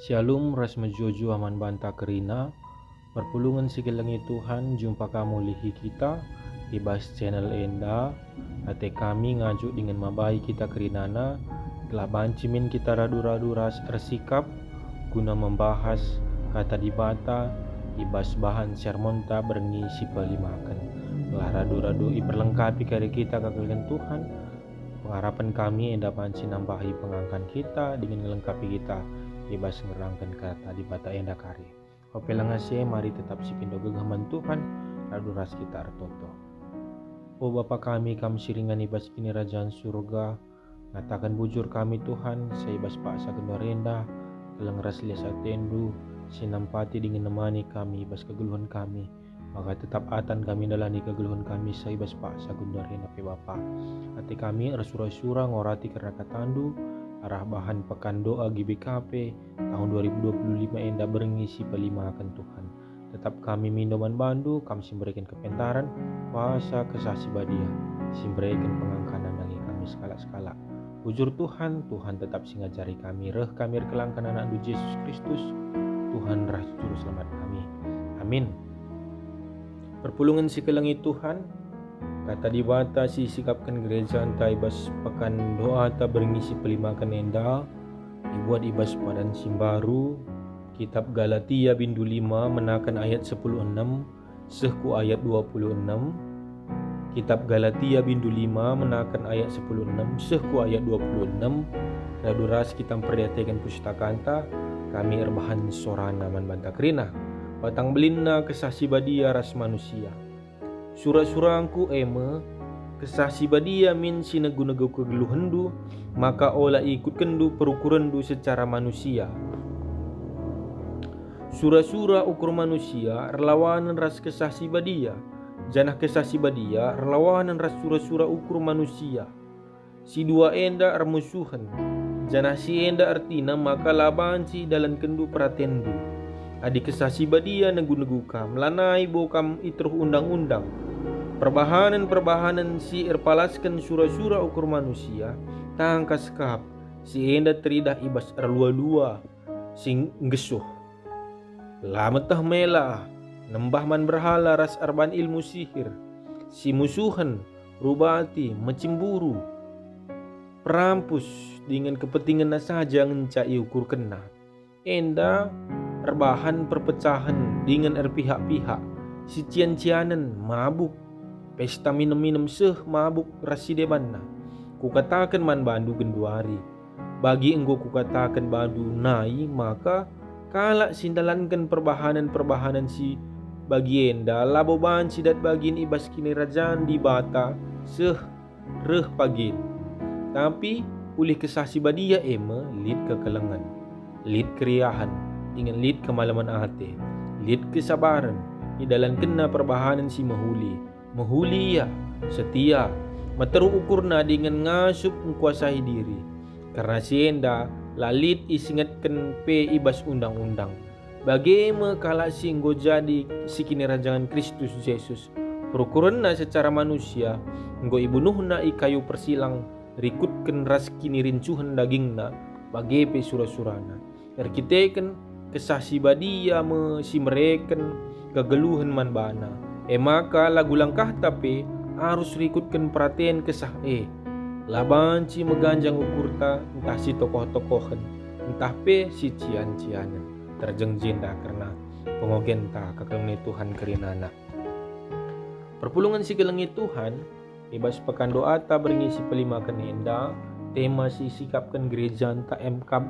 Shalom ras mejojo aman banta kerina perpulungan segelangi Tuhan jumpa kamu lihi kita di bas channel enda ate kami ngajuk dengan mabai kita kerinana telah bancimin kita radu-radu ras ersikap guna membahas kata dibata ibas bahan sermonta berngisi pelimakan telah radu-radu iperlengkapi kari kita kekalian Tuhan. Pengharapan kami enda panci nambahi pengangkan kita dengan melengkapi kita bebas ngerangkan kata di bata enda kari. Hopelang ngasih mari tetap sipindo gegaman Tuhan radu ras kita artoto. O Bapa kami siringan ibas kini kerajaan surga, ngatakan bujur kami Tuhan, seibas paksa kendorenda, telang ras lias atendu, sinampati dengan nemani kami ibas kegeluhan kami. Maka tetap atan kami dalani kegeluhan kami saibas paksa kendorenda pe Bapa. Hati kami ersura-sura ngorati karena katandu, arah bahan pekan doa GBKP tahun 2025 enda berngisi pelima akan Tuhan. Tetap kami minuman bandu, kami simberikan kepentaran, kuasa kesasi badia, simberikan pengangkanan lagi kami skala-skala. Bujur Tuhan, Tuhan tetap singajari kami, reh kami kelangkan anak Yesus Kristus, Tuhan rah juru selamat kami. Amin. Perpulungan si kelangi Tuhan, kata dibata si sikapkan gereja antai ibas pekan doa ta berngisi pelimakan enda, dibuat ibas padan simbaru, kitab Galatia bindu 5 menakan ayat 10:6 sehku ayat 26. Kitab Galatia bindu 5 menakan ayat 10:6 sehku ayat 26. Radu ras kita memperhatikan pustaka anta kami erbahan sorana man banta kerina batang belina kesasi badia ras manusia. Surah-surahku eme kesasi badia min sinagu-nagu kegeluhendu maka olah ikut kendu perukurandu secara manusia. Surah-surah ukur manusia relawanan ras kesasi badia janah kesasi badia relawanan ras surah-surah ukur manusia. Si dua enda ermusuhan janah si enda artina maka laban si dalam kendu pratendu. Adi kesasi badia negu-neguka melanai bokam itruh undang-undang. Perbahanan si erpalaskan surah-surah ukur manusia tangkas kap si enda teridah ibas erlua-lua sing gesuh. Lametah melah nembah man berhala ras arban ilmu sihir si musuhan rubati mecimburu perampus dengan kepentingan saja ngencai ukur kena enda erbahan perpecahan dengan pihak-pihak si cian-cianan mabuk pesta minum-minum mabuk rasidebanna kukatakan man bandu genduari bagi engkau kukatakan bandu nai maka kalak sindalankan perbahanan si bagi enda laboban sidat bagin ibas kini rajaan di bata reh pagin tapi pulih kesasi badia ema lid kekelengan lid keriahan dengan lid kemalaman hati lid kesabaran di dalam kena perbahanan si mahuli ya setia materu ukurna dengan ngasup mengkuasai diri karena si enda lalit isingatkan pe ibas undang-undang bagaimana kalak singgo jadi si kini rajangan Kristus Yesus perukuranna secara manusia nggo ibunuhna i kayu persilang rikutkan ras kini rincuhan dagingna bagi pe surah-surana erkiteken kesasi badia si mereken kegeluhan man bana maka lagu langkah tapi harus rikutkan perhatian kesah labanci meganjang ukurta entah si tokoh-tokohan entah pe si cian-cianan terjengjenda karena pengogenta kekelengi Tuhan kerinana. Perpulungan si kelengi Tuhan ibas pekan doa ta berngisi pelimakan enda tema si sikapkan gereja ta emkab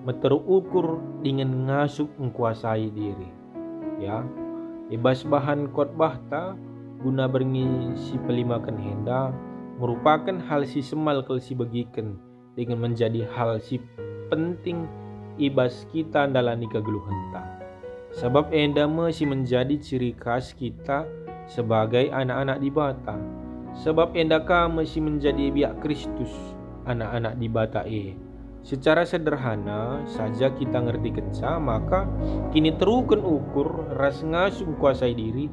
meterukur dengan ngasup mengkuasai diri ya ibas bahan khotbah ta guna berngisi pelimakan henda merupakan hal si semal kalau si bagikan dengan menjadi hal si penting ibas kita dalani kegeluhan ta sebab enda masih menjadi ciri khas kita sebagai anak-anak di bata sebab enda ka masih menjadi biak Kristus anak-anak di bata secara sederhana saja kita ngerti kenca maka kini terukan ukur ras ngasuh kuasai diri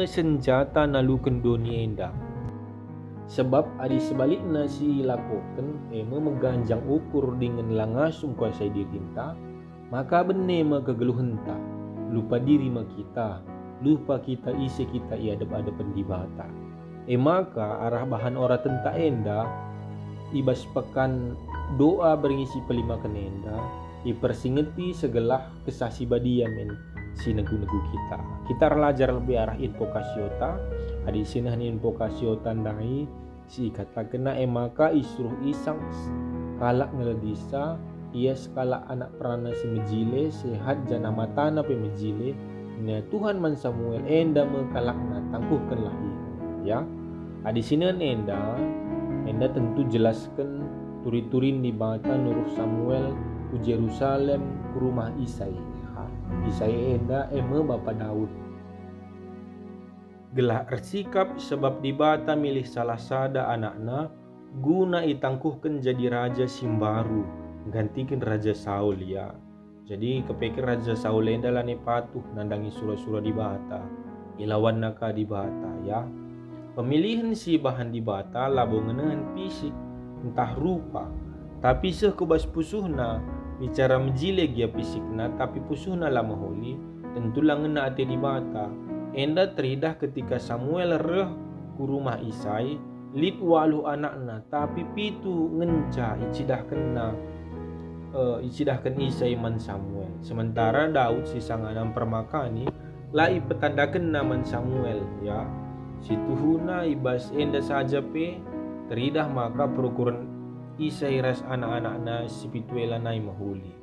senjata nalukan dunia enda Sebab adi sebaliknya si lakukan meganjang ukur dengan langasum kuasai diri kita, maka benne me kegeluhenta, lupa diri me kita, lupa kita isi kita iadap-adapan di bata. Maka arah bahan ora tenta enda, ibas pekan doa berngisi pelima kenenda, ipersingeti segelah kesasi badia men sinegu-negu kita. Kita belajar lebih arah info kasiota, adi sinah ni info kasiota ndai si kata kena maka isruh isang kalak ngeledisa ia skala anak perana si mejile sehat jana matana pe mejile nya Tuhan man Samuel enda mekalakna tangkuhkanlah ya. Adi sini enda tentu jelaskan turi-turin di bata nuruh Samuel ku Jerusalem ke rumah Isai. Isai enda bapa Daud. Gelah ersikap sebab di bata milih salah sada anakna guna itangkuhkan jadi raja simbaru gantikan Raja Saul ya. Jadi kepikir Raja Saul enda lani patuh nandangi surah-surah di bata ilawan naka di bata ya. Pemilihan si bahan di bata labo ngenahan fisik entah rupa, tapi seh kubas pusuhna bicara menjile gia fisikna tapi pusuhna lama holi tentu ngena ate di bata. Enda teridah ketika Samuel reh ku rumah Isai lid walu anakna tapi pitu ngenca icidahkan Isai man Samuel. Sementara Daud si sanganam permakani lai petandakan naman Samuel ya. Situhuna ibas enda saja pe teridah maka perukuran Isai ras anak-anakna sipituela nai mahuli.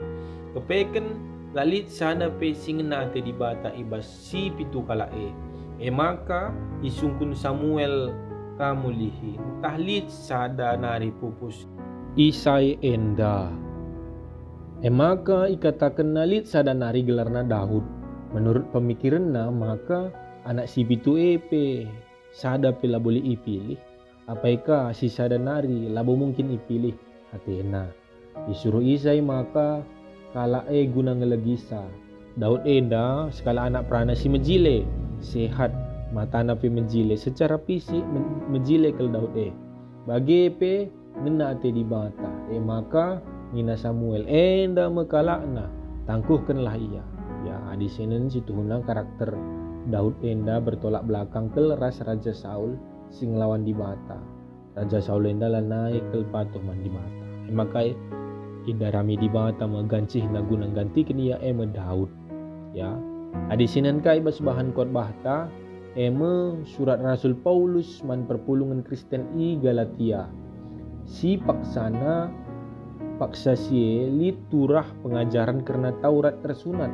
Kepeken lalit sana pe singna te di bata ibas si pitu kalae. Maka isungkun Samuel kamulihi tahlit sada nari pupus Isai enda. Maka ikatakan nalit sada nari gelarna Daud. Menurut pemikiranna maka anak si pitu pe sada pela boleh ipilih. Apaika si sada nari labo mungkin ipilih Athena. Disuruh Isai maka kala guna ngelegisa. Daud enda sekala anak perana si mejile sehat matana pe mejile secara fisik mejile kel Daud bagi pe ngena ate di bata maka nina Samuel enda mekalakna tangkuhkanlah ia ya. Adi senen situhuna karakter Daud enda bertolak belakang kel ras Raja Saul sing lawan di bata. Raja Saul enda lah naik kel patuh man di bata. Maka idarami di bata menggancih naguna ganti kenia Daud ya. Adi sinen kai bas bahan khotbah ta surat Rasul Paulus man perpulungan Kristen i Galatia. Si paksa si liturah pengajaran karena Taurat tersunat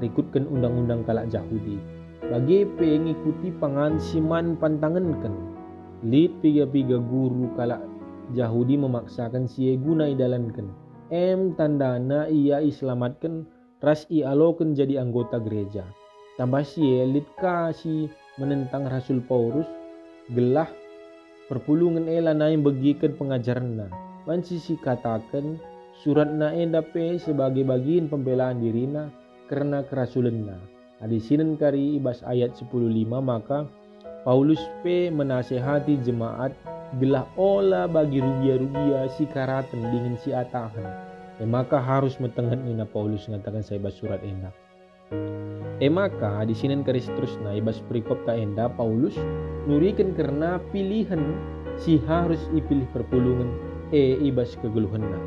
rikutkan undang-undang kalak Yahudi. Bagi pengikuti pangansiman pantangankan lit piga-piga guru kalak Yahudi memaksakan si guna idalankan tandana ia islamatkan ras ialokan jadi anggota gereja. Tambah si lit kasi menentang Rasul Paulus gelah perpulungan ela naim bagikan pengajaranna. Mansi si katakan surat na enda pe sebagai bagian pembelaan dirina karena kerasulenna. Adi sinen kari ibas ayat 10:5 maka Paulus pe menasehati jemaat gelah ola bagi rugia-rugia si karaten dingin si atahan. Maka harus metengan nina Paulus ngatakan saya ibas surat enda. Maka di sinen kari seterusna ibas perikop ta enda Paulus nurikan karena pilihan si harus ipilih perpulungan ibas kegeluhanna.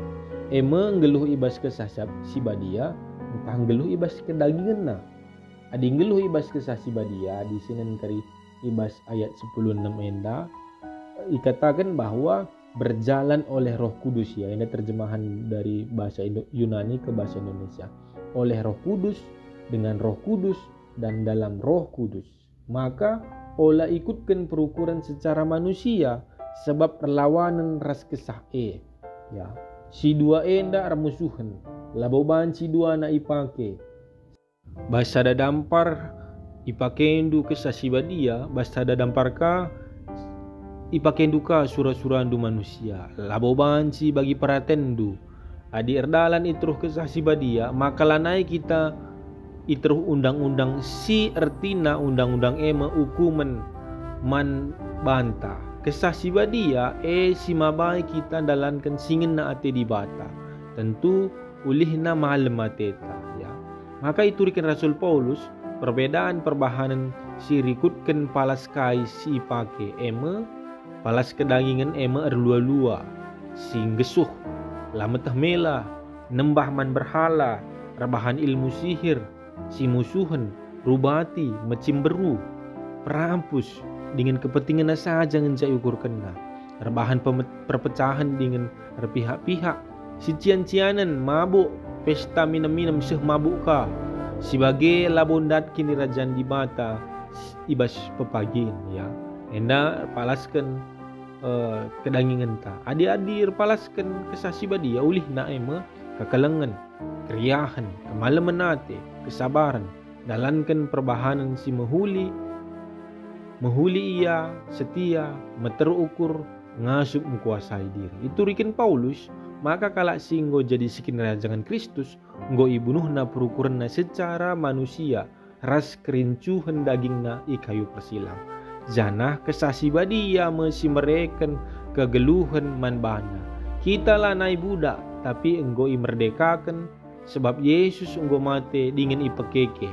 Menggeluh ibas kesasab si badia entah geluh ibas kedaginganna. Adi ngeluh ibas kesasi badia di sinen kari ibas ayat 10:6 enda dikatakan bahwa berjalan oleh Roh Kudus ya. Ini terjemahan dari bahasa Yunani ke bahasa Indonesia. Oleh Roh Kudus, dengan Roh Kudus dan dalam Roh Kudus. Maka olah ikutkan perukuran secara manusia sebab perlawanan ras kesah ya. Si dua enda remusuhan. Laboban si dua na ipake. Basa da dampar ipakendu kesasi badia, basa da dampar ka ipakendu ka surah-surah andu manusia. Laboban si bagi paratendu. Adi erdalan itruh kesasi badia, maka lanai kita itruh undang-undang si ertina undang-undang hukuman man banta. Kesasi badia si mabai kita dalankan singin na ate di bata. Tentu ulihna mahal mateta ya. Maka itu rikin Rasul Paulus perbedaan perbahanan si rikutkan palas kai si pake eme palas kedangingan eme erlua-lua si gesuh lametah mela nembah man berhala rebahan ilmu sihir si musuhan rubati macimberu perampus dengan kepentingan saja ngenjak ukur kena rebahan perpecahan dengan pihak-pihak si cian-cianan mabuk pesta minum-minum seh mabuk ka sebagai labondat kini rajan di bata ibas pepagin ya enda palaskan kedangingan ta adir palaskan kesasi badia ulih na ema kekalengan keriahan kemalaman nate kesabaran dalankan perbahanan si mahuli ia setia meterukur ngasup menguasai diri itu rikin Paulus. Maka kalak singgo jadi sikin rajangan Kristus nggo ibunuhna perukuranna secara manusia ras kerincuhan dagingna i kayu persilang janah kesasi badia mesi mereken kegeluhan manbana kita lanai budak tapi enggo i merdekakan sebab Yesus enggo mate dingin i pekeke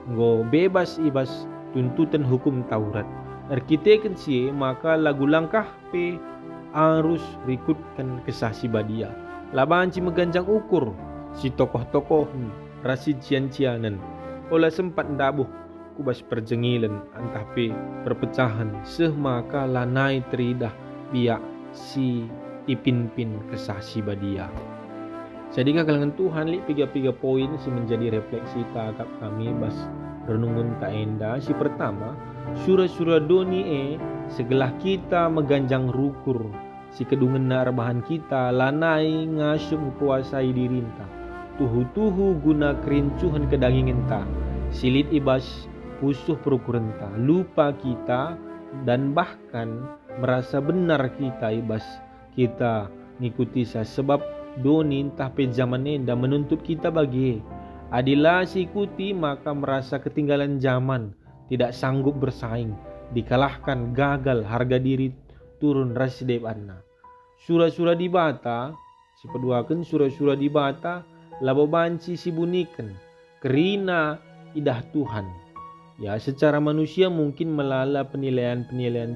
enggo bebas ibas tuntutan hukum Taurat arkiteken sie maka lagu langkah pe arus rikutkan kesasi badia labanci meganjang ukur si tokoh-tokoh rasi cian-cianan olah sempat ndabuh kubas perjengilan antah pe perpecahan seh maka lanai teridah biak si ipin-pin kesasi badia. Jadi kalangan Tuhan li 3 poin si menjadi refleksi takap kami bas renungun tak enda. Si pertama surah-surah doni segelah kita meganjang rukur si kedungen na rebahan kita lanai ngasum kuasai dirinta tuhu-tuhu guna kerincuhan kedangingan ta silit ibas pusuh perukuran ta lupa kita dan bahkan merasa benar kita ibas kita ngikuti sa sebab doni entah pe zaman enda menuntut kita bagi adilah si ikuti maka merasa ketinggalan zaman tidak sanggup bersaing dikalahkan gagal harga diri turun rasideb anna surah-surah di bata si peduakan surah-surah di bata labo banci si bunikan kerina idah Tuhan ya secara manusia mungkin melala penilaian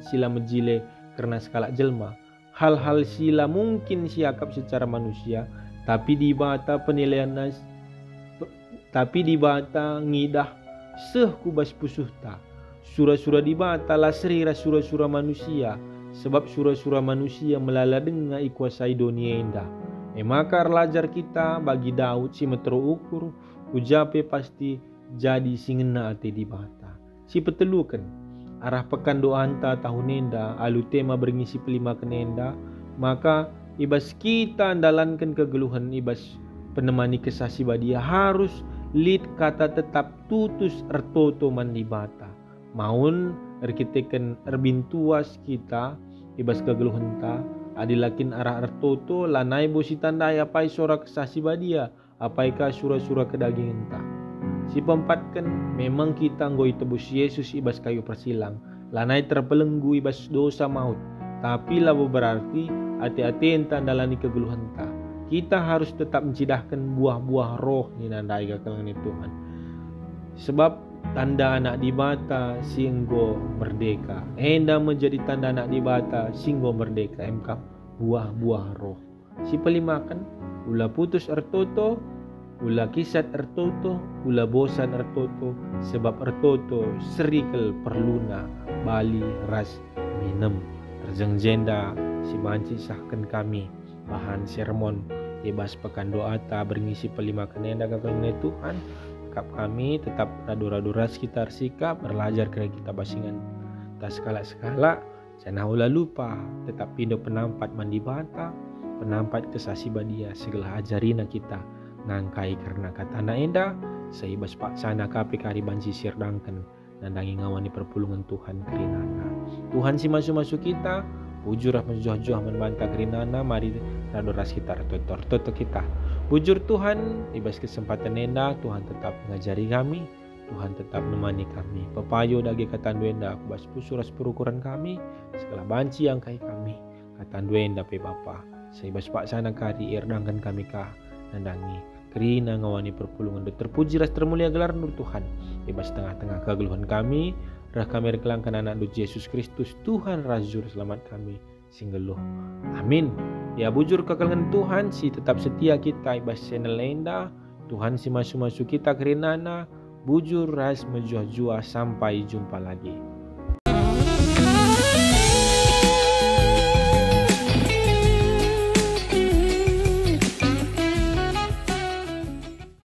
sila mejile karena skala jelma hal-hal sila mungkin siakap secara manusia tapi di bata penilaian ngidah seh kubas pusuhta surah-surah di bata lasrira surah-surah manusia sebab surah-surah manusia melala denga ikuasai dunia indah. Maka lajar kita bagi Daud si metro ukur ujape pasti jadi singena ate di bata. Si petelukan arah pekan doanta tahun enda alu tema berngisi pelima kenenda maka ibas kita andalankan kegeluhan ibas penemani kesasi badia harus lid kata tetap tutus ertoto man di bata. Maun arkiteken erbintuas kita ibas kegeluhan ta adilakin arah ertoto lanai bosi tandai apai sora kesasi badia apai ka surah-surah kedagingan ta si pempatkan memang kita nggoi tebus Yesus ibas kayu persilang lanai terpelenggu ibas dosa maut tapi labo berarti hati-hati enta dalani kegeluhan ta kita harus tetap mencidahkan buah-buah roh ni nandai kalangan Tuhan sebab tanda anak di bata singgo merdeka. Enda menjadi tanda anak di bata singgo merdeka. MK buah-buah roh. Si pelimakan ula putus ertoto, ula kisat ertoto, ula bosan ertoto. Sebab ertoto serikel perluna bali ras minum. Terjeng jenda si banci sahkan kami bahan sermon bebas pekan doa ta berngisi pelimakan enda kalangan Tuhan. Kap kami tetap radu-radu sekitar sikap belajar kira kita basingan tak skala-skala jangan ulah lupa tetap pindo penampat mandi bata penampat kesasi badia segala ajarina kita ngangkai karena kata na enda seibas paksana kape kari banci sirdangkan nandangi ngawani perpulungan Tuhan kerinana Tuhan si masuk-masuk kita bujur menjuah-juah membantah kerinana mari radu sekitar toto kita bujur Tuhan, ibas kesempatan enda, Tuhan tetap mengajari kami, Tuhan tetap menemani kami. Pepayo dagi katan duenda, bas pusuras perukuran kami, segala banci yang kai kami. Katan duenda pe Bapa, seibas pak sana kari irdangkan kami kah, nandangi. Kerina ngawani perpulungan do terpuji ras termulia gelar nur Tuhan. Bebas tengah-tengah kegeluhan kami, rah kami rekelangkan anak du Yesus Kristus Tuhan Rajur selamat kami singgeluh. Amin. Ya bujur kekelengan Tuhan si tetap setia kita ibas channel lenda. Tuhan si masuk-masuk kita kerinana. Bujur ras menjua-jua sampai jumpa lagi.